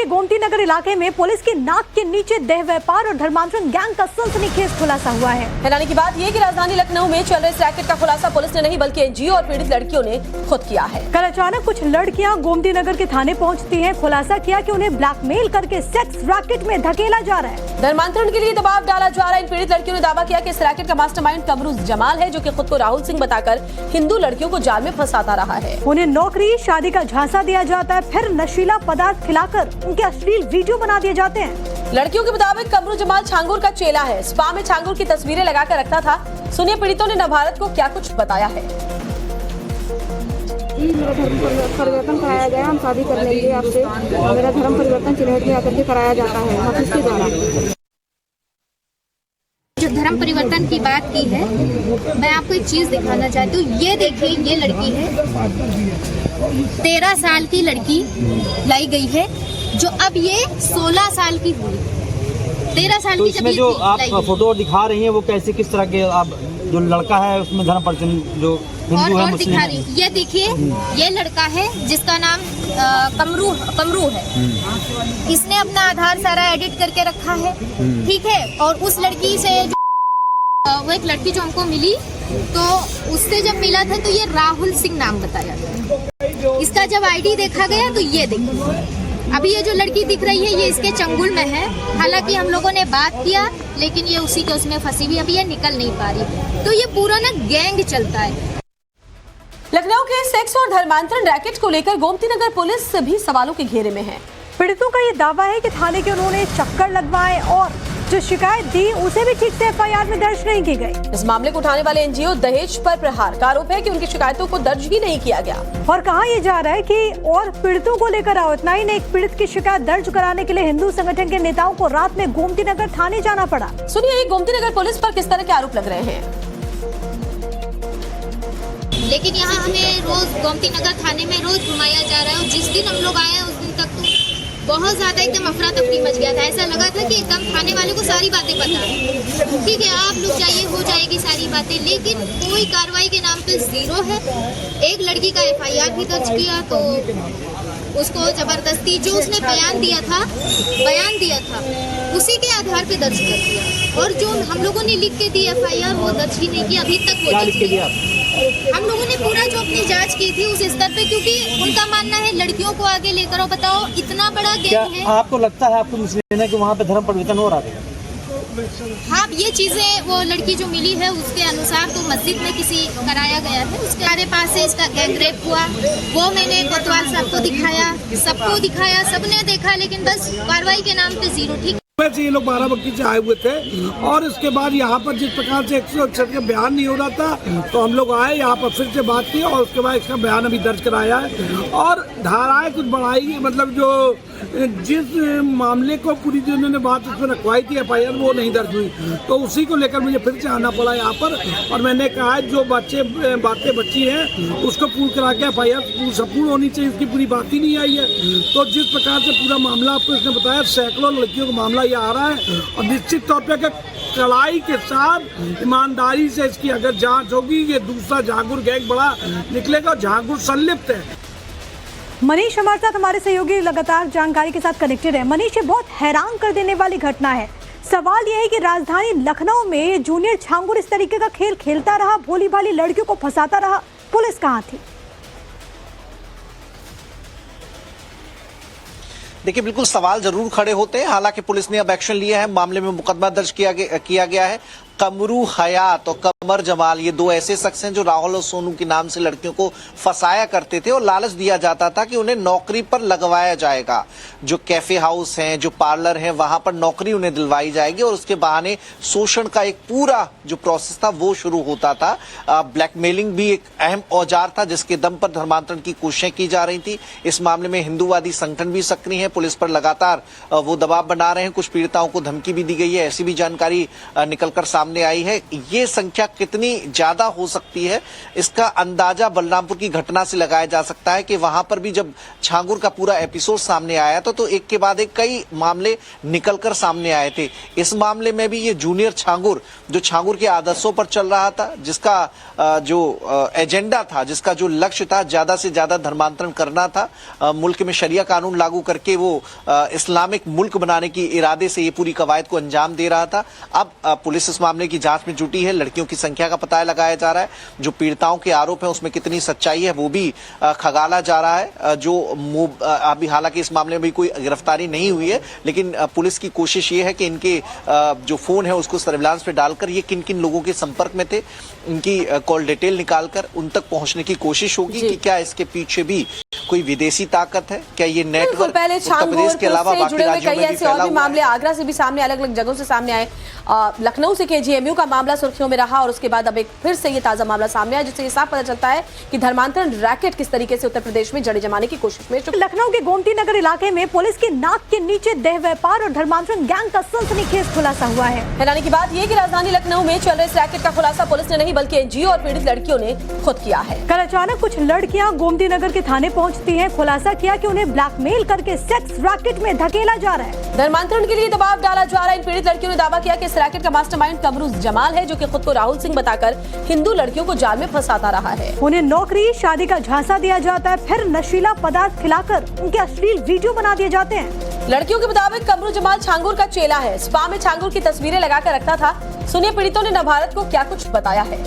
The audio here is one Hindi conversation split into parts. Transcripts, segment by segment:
गोमती नगर इलाके में पुलिस की नाक के नीचे देह व्यापार और धर्मांतरण गैंग का सनसनीखेज खुलासा हुआ है। हैरानी की बात यह कि राजधानी लखनऊ में चल रहे इस रैकेट का खुलासा पुलिस ने नहीं बल्कि एनजीओ और पीड़ित लड़कियों ने खुद किया है। कल अचानक कुछ लड़कियां गोमती नगर के थाने पहुंचती हैं। खुलासा किया कि उन्हें ब्लैकमेल करके सेक्स रैकेट में धकेला जा रहा है। धर्मांतरण के लिए दबाव डाला जा रहा है। इन पीड़ित लड़कियों ने दावा किया कि इस रैकेट का मास्टरमाइंड कमरू जमाल है, जो कि खुद को राहुल सिंह बताकर हिंदू लड़कियों को जाल में फंसाता रहा है। उन्हें नौकरी, शादी का झांसा दिया जाता है, फिर नशीला पदार्थ खिलाकर उनके अश्लील वीडियो बना दिए जाते हैं। लड़कियों के मुताबिक कमरू जमाल छांगुर का चेला है। स्पा में छांगुर की तस्वीरें लगाकर रखता था। सुनिए पीड़ितों ने नवभारत को क्या कुछ बताया है। मेरा धर्म परिवर्तन कराया गया, हम शादी कर लेंगे आपसे। मेरा धर्म परिवर्तन चिन्हित में आकर के कराया जाता है ऑफिस के द्वारा। जो धर्म परिवर्तन की बात की है, मैं आपको एक चीज दिखाना चाहती हूँ। ये देखिए, ये लड़की है, 13 साल की लड़की लाई गई है, जो अब ये 16 साल की हुई। 13 साल तो की इसमें जो आप फोटो दिखा रही हैं वो कैसे, किस तरह के, आप जो लड़का है उसमें धर्म परिवर्तन जो हिंदू है मुस्लिम है? ये देखिए, ये लड़का है जिसका नाम कमरू है। इसने अपना आधार सारा एडिट करके रखा है, ठीक है। और उस लड़की से वो एक लड़की जो हमको मिली, तो उससे जब मिला था तो ये राहुल सिंह नाम बताया गया। इसका जब आईडी देखा गया तो ये देखिए, अभी ये जो लड़की दिख रही है ये इसके चंगुल में है। हालांकि हम लोगों ने बात किया, लेकिन ये उसी के उसमें फंसी हुई, अभी ये निकल नहीं पा रही। तो ये पूरा ना गैंग चलता है। लखनऊ के सेक्स और धर्मांतरण रैकेट को लेकर गोमती नगर पुलिस भी सवालों के घेरे में है। पीड़ितों का ये दावा है कि थाने के उन्होंने चक्कर लगवाए और जो शिकायत दी उसे भी ठीक से एफआईआर में दर्ज नहीं की गई। इस मामले को उठाने वाले एनजीओ दहेज पर प्रहार का आरोप है कि उनकी शिकायतों को दर्ज ही नहीं किया गया। और कहा यह जा रहा है कि और पीड़ितों को लेकर आओ। इतना ही नहीं, एक पीड़ित की शिकायत दर्ज कराने के लिए हिंदू संगठन के नेताओं को रात में गोमती नगर थाने जाना पड़ा। सुनिए गोमती नगर पुलिस पर किस तरह के आरोप लग रहे हैं। लेकिन यहाँ हमें रोज गोमती नगर थाने में रोज घुमाया जा रहा है। और जिस दिन हम लोग आए उस दिन तक तो बहुत ज्यादा एकदम अफरा तफरी मच गया था। ऐसा लगा था कि एकदम थाने वाले को सारी बातें पता है, ठीक है, आप लोग जाइए, हो जाएगी सारी बातें। लेकिन कोई कार्रवाई के नाम पे जीरो है। एक लड़की का एफआईआर भी दर्ज किया, तो उसको जबरदस्ती जो उसने बयान दिया था उसी के आधार पे दर्ज कर दिया। और जो हम लोगों ने लिख के दी एफआईआर वो दर्ज ही नहीं की, अभी तक वो दर्ज नहीं किया। हम लोगों ने पूरा जो अपनी जांच की थी उस स्तर पे, क्योंकि उनका मानना है लड़कियों को आगे लेकर आओ। बताओ, इतना बड़ा गैंग है। आपको लगता है, आपको मुस्लिम है कि वहाँ पे धर्म परिवर्तन हो रहा है? हाँ, ये चीजें वो लड़की जो मिली है उसके अनुसार तो मस्जिद में किसी कराया गया है। उसके हमारे पास से इसका गैंग रेप हुआ, वो मैंने कोतवाल साहब को दिखाया, सबको दिखाया, सबने देखा, लेकिन बस कार्रवाई के नाम पे जीरो। ठीक वैसे ये लोग बाराबंकी से आए हुए थे और इसके बाद यहाँ पर जिस प्रकार से 161 का बयान नहीं हो रहा था, तो हम लोग आए यहाँ पर, फिर से बात की और उसके बाद इसका बयान अभी दर्ज कराया है और धाराएं कुछ बढ़ाई। मतलब जो जिस मामले को पूरी जो उन्होंने बात उसमें रखवाई थी एफआईआर, वो नहीं दर्ज हुई, तो उसी को लेकर मुझे फिर से आना पड़ा यहाँ पर। और मैंने कहा है जो बातें बची हैं उसको पूर्ण करा के एफआईआर संपूर्ण होनी चाहिए। उसकी पूरी बात ही नहीं आई है। तो जिस प्रकार से पूरा मामला आपको इसने बताया, सैकड़ों लड़कियों का मामला ये आ रहा है और निश्चित तौर पर कड़ाई के साथ ईमानदारी से इसकी अगर जांच होगी, ये दूसरा झांगुर गैंग बड़ा निकलेगा। झांगुर संलिप्त है। मनीष हमारे साथ, हमारे सहयोगी लगातार जानकारी के साथ कनेक्टेड है। मनीष, ये बहुत हैरान कर देने वाली घटना है। सवाल यह है कि राजधानी लखनऊ में जूनियर छांगुर इस तरीके का खेल खेलता रहा, भोली भाली लड़कियों को फंसाता रहा, पुलिस कहाँ थी? देखिए, बिल्कुल सवाल जरूर खड़े होते हैं। हालांकि पुलिस ने अब एक्शन लिया है, मामले में मुकदमा दर्ज किया गया है। कमरू हयात और कमर जमाल, ये दो ऐसे शख्स हैं जो राहुल और सोनू के नाम से लड़कियों को फंसाया करते थे और लालच दिया जाता था कि उन्हें नौकरी पर लगवाया जाएगा। जो कैफे हाउस हैं, जो पार्लर हैं, वहां पर नौकरी उन्हें दिलवाई जाएगी और उसके बहाने शोषण का एक पूरा जो प्रोसेस था वो शुरू होता था। ब्लैकमेलिंग भी एक अहम औजार था जिसके दम पर धर्मांतरण की कोशिशें की जा रही थी। इस मामले में हिंदूवादी संगठन भी सक्रिय है, पुलिस पर लगातार वो दबाव बना रहे हैं। कुछ पीड़िताओं को धमकी भी दी गई है, ऐसी भी जानकारी निकलकर सामने आई है। ये संख्या कितनी ज्यादा हो सकती है, इसका अंदाजा बलरामपुर की घटना से लगाया जा सकता है कि वहां पर भी जब छांगुर का पूरा एपिसोड सामने आया था तो एक के बाद एक कई मामले निकलकर सामने आए थे। इस मामले में भी ये जूनियर छांगुर जो छांगुर के आदर्शों पर चल रहा था, जिसका जो एजेंडा था, जिसका जो लक्ष्य था, ज्यादा से ज्यादा धर्मांतरण करना था, मुल्क में शरिया कानून लागू करके वो इस्लामिक मुल्क बनाने की इरादे से ये पूरी कवायद को अंजाम दे रहा था। अब पुलिस इस मामले की जांच में जुटी है, लड़कियों की संख्या का पता लगाया जा रहा है, जो पीड़िताओं के आरोप है उसमें कितनी सच्चाई है वो भी खगाला जा रहा है। जो अभी हालांकि इस मामले में भी कोई गिरफ्तारी नहीं हुई है, लेकिन पुलिस की कोशिश ये है कि इनके जो फोन है उसको सर्विलांस पे डालकर ये किन किन लोगों के संपर्क में थे, इनकी कॉल डिटेल निकालकर उन तक पहुंचने की कोशिश होगी कि क्या इसके पीछे भी कोई विदेशी ताकत है, क्या ये नेटवर्क पहले उत्तर प्रदेश के अलावा बाकी राज्यों में भी ऐसे और फैला भी हुआ मामले है। आगरा से भी सामने, अलग अलग जगहों से सामने आए। लखनऊ से केजीएमयू का मामला सुर्खियों में रहा और उसके बाद अब एक फिर से ये ताजा मामला सामने आया, जिससे ये साफ पता चलता है कि धर्मांतरण रैकेट किस तरीके से उत्तर प्रदेश में जड़े जमाने की कोशिश में। लखनऊ के गोमती नगर इलाके में पुलिस की नाक के नीचे देह व्यापार और धर्मांतरण गैंग का सनसनीखेज खुलासा हुआ है। हैरानी की बात यह कि राजधानी लखनऊ में चल रहे इस रैकेट का खुलासा पुलिस ने नहीं बल्कि एनजीओ और पीड़ित लड़कियों ने खुद किया है। कल अचानक कुछ लड़कियां गोमती नगर के थाने पहुंचती हैं, खुलासा किया कि उन्हें ब्लैकमेल करके सेक्स रैकेट में धकेला जा रहा है। धर्मांतरण के लिए दबाव डाला जा रहा है। इन पीड़ित लड़कियों ने दावा किया कि इस रैकेट का मास्टरमाइंड कमरू जमाल है, जो कि खुद को राहुल सिंह बताकर हिंदू लड़कियों को जाल में फंसाता रहा है। उन्हें नौकरी, शादी का झांसा दिया जाता है, फिर नशीला पदार्थ खिलाकर उनके अश्लील वीडियो बना दिए जाते हैं। लड़कियों के मुताबिक कमरू जमाल छांगुर का चेला है, स्पा में छांगुर की तस्वीरें लगाकर रखता था। सुनिए पीड़ितों ने नवभारत को क्या कुछ बताया है।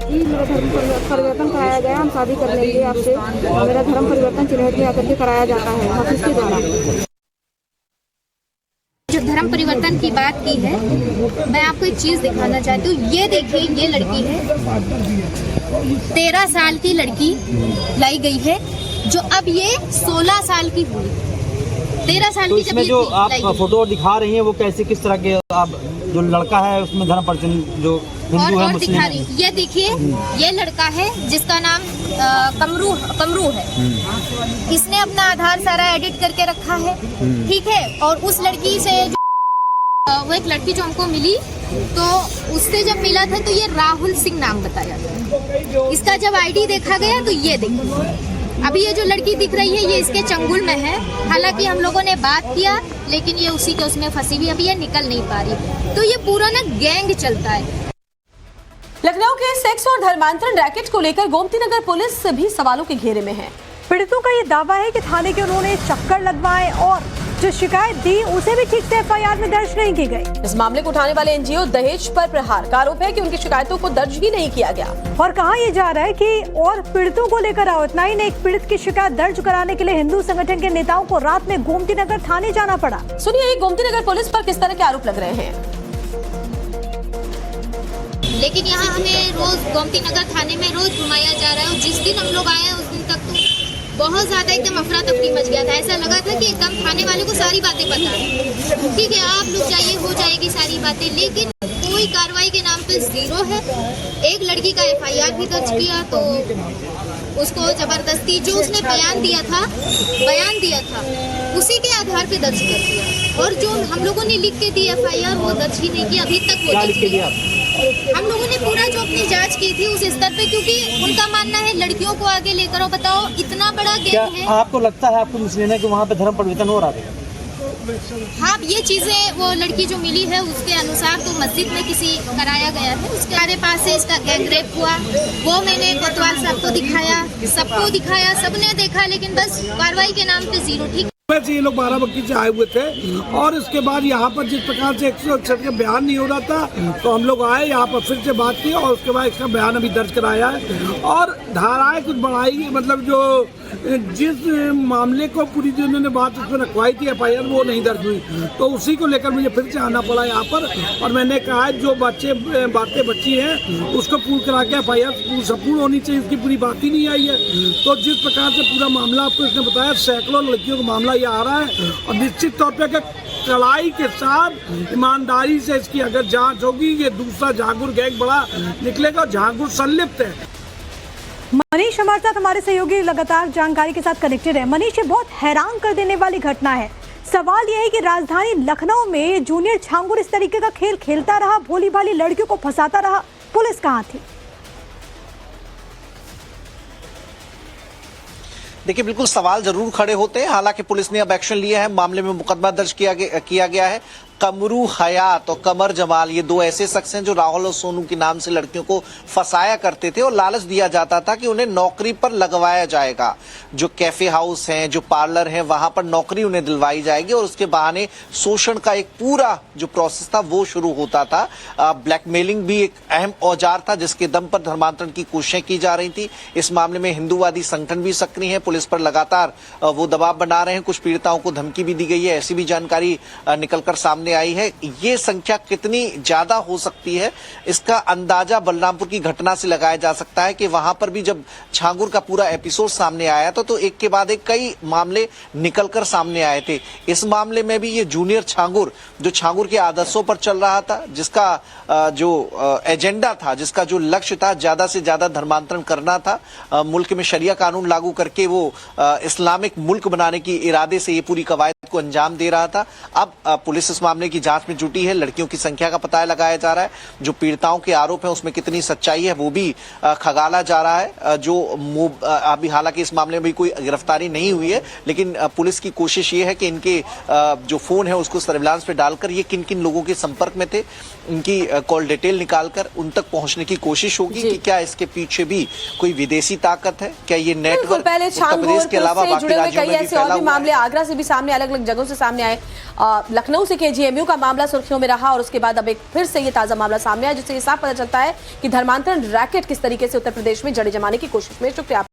जी, मेरा धर्म परिवर्तन कराया गया। हम शादी कर लेंगे आपसे। मेरा धर्म परिवर्तन चिन्हट में आकर के कराया जाता है ऑफिस के द्वारा। जो धर्म परिवर्तन की बात की है, मैं आपको एक चीज दिखाना चाहती हूँ। ये देखिए, ये लड़की है, 13 साल की लड़की लाई गई है, जो अब ये 16 साल की हुई। 13 साल तो की इसमें जो आप फोटो दिखा रही हैं वो कैसे किस तरह के, आप जो लड़का है उसमें धर्म परिचय जो हिंदू है और मुस्लिम दिखा है। रही, ये देखिए, ये लड़का है जिसका नाम कमरू है। इसने अपना आधार सारा एडिट करके रखा है, ठीक है। और उस लड़की से वो एक लड़की जो हमको मिली, तो उससे जब मिला था तो ये राहुल सिंह नाम बताया था। इसका जब आईडी देखा गया तो ये देखिए, अभी ये जो लड़की दिख रही है ये इसके चंगुल में है। हालांकि हम लोगों ने बात किया, लेकिन ये उसी के उसमें फंसी हुई, अभी ये निकल नहीं पा रही। तो ये पूरा ना गैंग चलता है। लखनऊ के सेक्स और धर्मांतरण रैकेट को लेकर गोमती नगर पुलिस भी सवालों के घेरे में है। पीड़ितों का ये दावा है कि थाने के उन्होंने चक्कर लगवाए और जो शिकायत दी उसे भी ठीक से एफआईआर में दर्ज नहीं की गई। इस मामले को उठाने वाले एनजीओ दहेज पर प्रहार का आरोप है कि उनकी शिकायतों को दर्ज ही नहीं किया गया। और कहा यह जा रहा है कि और पीड़ितों को लेकर आओ। इतना ही नहीं, एक पीड़ित की शिकायत दर्ज कराने के लिए हिंदू संगठन के नेताओं को रात में गोमती नगर थाने जाना पड़ा। सुनिए गोमती नगर पुलिस पर किस तरह के आरोप लग रहे हैं। लेकिन यहाँ हमें रोज गोमती नगर थाने में रोज घुमाया जा रहा है। और जिस दिन हम लोग आए उस दिन तक तो बहुत ज्यादा एकदम अफरा तफरी मच गया था। ऐसा लगा था कि एकदम थाने वाले को सारी बातें पता है, ठीक है, आप लोग जाइए, हो जाएगी सारी बातें। लेकिन कोई कार्रवाई के नाम पे जीरो है। एक लड़की का एफआईआर भी दर्ज किया, तो उसको जबरदस्ती जो उसने बयान दिया था उसी के आधार पे दर्ज कर दिया। और जो हम लोगों ने लिख के दी एफआईआर वो दर्ज ही नहीं की, अभी तक वो दर्ज नहीं। हम लोगों ने पूरा जो अपनी जांच की थी उस स्तर पे, क्योंकि उनका मानना है लड़कियों को आगे लेकर आओ। बताओ, इतना बड़ा गैंग है। आपको लगता है, आपको मुस्लिम है कि वहाँ पे धर्म परिवर्तन हो रहा है? हाँ, ये चीजें वो लड़की जो मिली है उसके अनुसार तो मस्जिद में किसी कराया गया है। उसके हमारे पास से इसका गैंग रेप हुआ, वो मैंने कोतवाल साहब को दिखाया, सबको दिखाया, सबने देखा, लेकिन बस कार्रवाई के नाम पे जीरो। ठीक, वैसे ये लोग बाराबंकी से आए हुए थे और इसके बाद यहाँ पर जिस प्रकार से 161 का बयान नहीं हो रहा था, तो हम लोग आए यहाँ पर फिर से बात की और उसके बाद इसका बयान अभी दर्ज कराया है और धाराएं कुछ बढ़ाई। मतलब जो जिस मामले को पूरी जो उन्होंने बात उसमें रखवाई थी एफआईआर, वो नहीं दर्ज हुई, तो उसी को लेकर मुझे फिर से आना पड़ा यहाँ पर। और मैंने कहा है जो बातें बची हैं उसको पूर्ण करा के एफआईआर संपूर्ण होनी चाहिए। उसकी पूरी बात ही नहीं आई है। तो जिस प्रकार से पूरा मामला आपको इसने बताया, सैकड़ों लड़कियों का मामला ये आ रहा है और निश्चित तौर पर कड़ाई के साथ ईमानदारी से इसकी अगर जांच होगी, ये दूसरा झांगुर गैंग बड़ा निकलेगा। झांगुर संलिप्त है। मनीष हमारे साथ, हमारे सहयोगी लगातार जानकारी के साथ कनेक्टेड है। मनीष, ये बहुत हैरान कर देने वाली घटना है। सवाल यह है कि राजधानी लखनऊ में जूनियर छांगुर इस तरीके का खेल खेलता रहा, भोली भाली लड़कियों को फंसाता रहा, पुलिस कहां थी? देखिए, बिल्कुल सवाल जरूर खड़े होते हैं। हालांकि पुलिस ने अब एक्शन लिया है, मामले में मुकदमा दर्ज किया गया है। कमरू हयात और कमर जमाल ये दो ऐसे शख्स हैं जो राहुल और सोनू के नाम से लड़कियों को फंसाया करते थे और लालच दिया जाता था कि उन्हें नौकरी पर लगवाया जाएगा। जो कैफे हाउस हैं, जो पार्लर हैं, वहां पर नौकरी उन्हें दिलवाई जाएगी और उसके बहाने शोषण का एक पूरा जो प्रोसेस था वो शुरू होता था। ब्लैकमेलिंग भी एक अहम औजार था जिसके दम पर धर्मांतरण की कोशिशें की जा रही थी। इस मामले में हिंदूवादी संगठन भी सक्रिय है, पुलिस पर लगातार वो दबाव बना रहे हैं। कुछ पीड़िताओं को धमकी भी दी गई है, ऐसी भी जानकारी निकलकर सामने आई है। ये संख्या कितनी ज्यादा हो सकती है इसका अंदाजा बलरामपुर की घटना से लगाया जा सकता है कि वहां पर भी जब छांगुर का पूरा एपिसोड सामने आया तो एक के बाद एक कई मामले निकलकर सामने आए थे। इस मामले में भी ये जूनियर छांगुर जो छांगुर के आदर्शों पर चल रहा था, जिसका जो एजेंडा था, जिसका जो लक्ष्य था, ज्यादा से ज्यादा धर्मांतरण करना था, मुल्क में शरिया कानून लागू करके वो इस्लामिक मुल्क बनाने की इरादे से ये पूरी कवायद को अंजाम दे रहा था। अब पुलिस इस मामले की जांच में जुटी है, लड़कियों की संख्या का पता लगाया जा रहा है। जो पीड़िताओं के आरोप है उसमें कितनी सच्चाई है वो भी खगाला जा रहा है। जो अभी हालांकि इस मामले में भी कोई गिरफ्तारी नहीं हुई है, लेकिन पुलिस की कोशिश ये है कि इनके जो फोन है उसको सर्विलांस पे डालकर ये किन किन लोगों के संपर्क में थे, इनकी कॉल डिटेल निकालकर उन तक पहुंचने की कोशिश होगी कि क्या इसके पीछे भी कोई विदेशी ताकत है, क्या ये नेटवर्क पहले उत्तर प्रदेश के अलावा बाकी राज्यों में भी ऐसे और फैला भी हुआ मामले है। आगरा से भी सामने, अलग अलग जगहों से सामने आए। लखनऊ से केजीएमयू का मामला सुर्खियों में रहा और उसके बाद अब एक फिर से ये ताजा मामला सामने आया, जिससे ये साफ पता चलता है कि धर्मांतरण रैकेट किस तरीके से उत्तर प्रदेश में जड़ जमाने की कोशिश में। शुक्रिया।